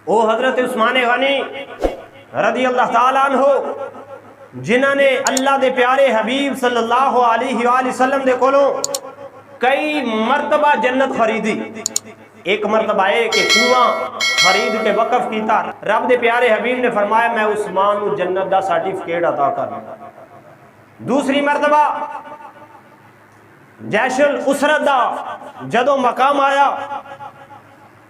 وہ حضرت عثمان غنی رضی اللہ تعالیٰ عنہ جنہوں نے اللہ دے پیارے حبیب صلی اللہ علیہ وآلہ وسلم دے کولوں کئی مرتبہ جنت خریدی. ایک مرتبہ ہے کہ کنواں خرید کے وقف کیتا. رب دے پیارے حبیب نے فرمایا میں عثمان کو جنت دا سرٹیفکیٹ عطا کرنا. دوسری مرتبہ جیش الاسرت دا جدو مقام آیا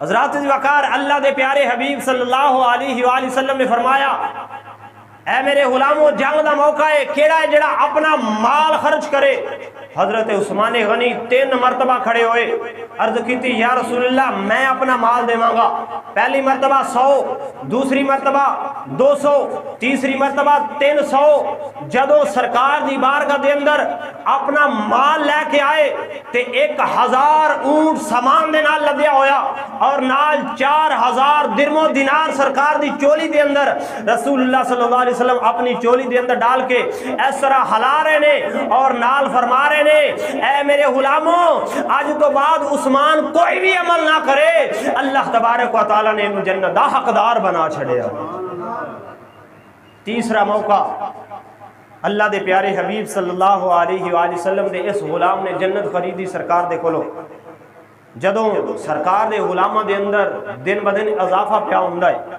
حضرات وقار اللہ دے پیارے حبیب صلی اللہ علیہ وآلہ وسلم نے فرمایا اے میرے غلاموں جنگ دا موقع ہے کیڑا ہے جڑا اپنا مال خرچ کرے. حضرت عثمان غنی 3 مرتبہ کھڑے ہوئے عرض کیتی یا رسول اللہ میں اپنا مال دیواں گا. پہلی مرتبہ 100 دوسری مرتبہ 200 تیسری مرتبہ 300. جدو سرکار دی بارگاہ دے اندر اپنا مال لے کے آئے تے 1000 اونٹ سامان دے نال لدیا ہویا اور نال 4000 درم و دینار سرکار دی چولی دے اندر رسول اللہ صلی اللہ علیہ وسلم اپنی چولی دے اندر ڈال کے اس طرح ہلا رہے نے اور نال فرما رہے نے اے میرے غلاموں آج تو بعد عثمان کوئی بھی عمل نہ کرے اللہ تبارک و تعالی نے انہوں جنت دا حقدار بنا چھڑیا. تیسرا موقع اللہ دے پیارے حبیب صلی اللہ علیہ وآلہ وسلم دے اس غلام نے جنت خریدی سرکار دے کولو. جدوں سرکار دے غلامہ دے اندر دن بدن اضافہ پیا ہوندا ہے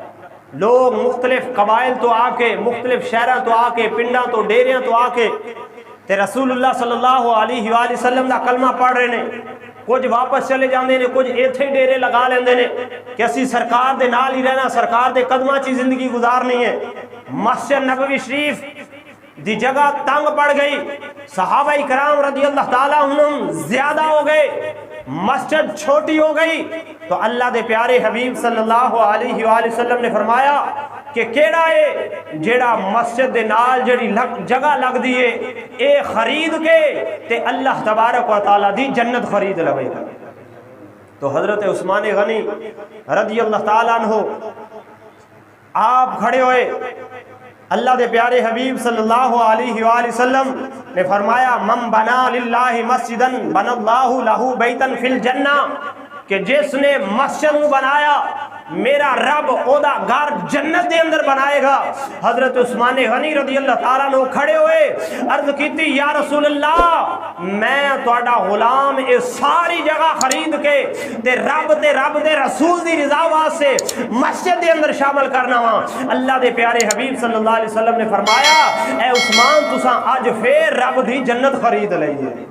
لوگ مختلف قبائل تو آ کے مختلف شہراں تو آ کے پنڈاں تو ڈیریاں تو آ کے تے رسول اللہ صلی اللہ علیہ وآلہ وسلم دا کلمہ پڑھ رہے نے. کچھ واپس چلے جاندے نے کچھ ایتھے ڈیرے لگا لیندے نے کہ اسی سرکار دے نال ہی رہنا سرکار دے قدماں چی زندگی گزارنی ہے. مسجد نبوی شریف دی جگہ تنگ پڑ گئی صحابہ کرام رضی اللہ تعالیٰ عنہم زیادہ ہو گئے مسجد چھوٹی ہو گئی تو اللہ دے پیارے حبیب صلی اللہ علیہ وآلہ وسلم نے فرمایا کہ کیڑا ہے جیڑا مسجد دے نال جڑی جگہ لگ دیئے اے خرید کے تے اللہ تبارک و تعالیٰ دی جنت خرید لگے گا. تو حضرت عثمان غنی رضی اللہ تعالیٰ عنہ آپ کھڑے ہوئے اللہ دے پیارے حبیب صلی اللہ علیہ وآلہ وسلم نے فرمایا من بنا للہ مسجدن بن اللہ لہو بیتن فی الجنہ کہ جس نے مسجد بنایا میرا رب اودا گھر جنت دے اندر بنائے گا. حضرت عثمان غنی رضی اللہ تعالیٰ نے کھڑے ہوئے عرض کیتی یا رسول اللہ میں تہاڈا غلام اے ساری جگہ خرید کے تے رب دے رسول دی رضا واسطے مسجد دے اندر شامل کرنا وا. اللہ دے پیارے حبیب صلی اللہ علیہ وسلم نے فرمایا اے عثمان تساں اج پھر رب دی جنت خرید لئی ہے.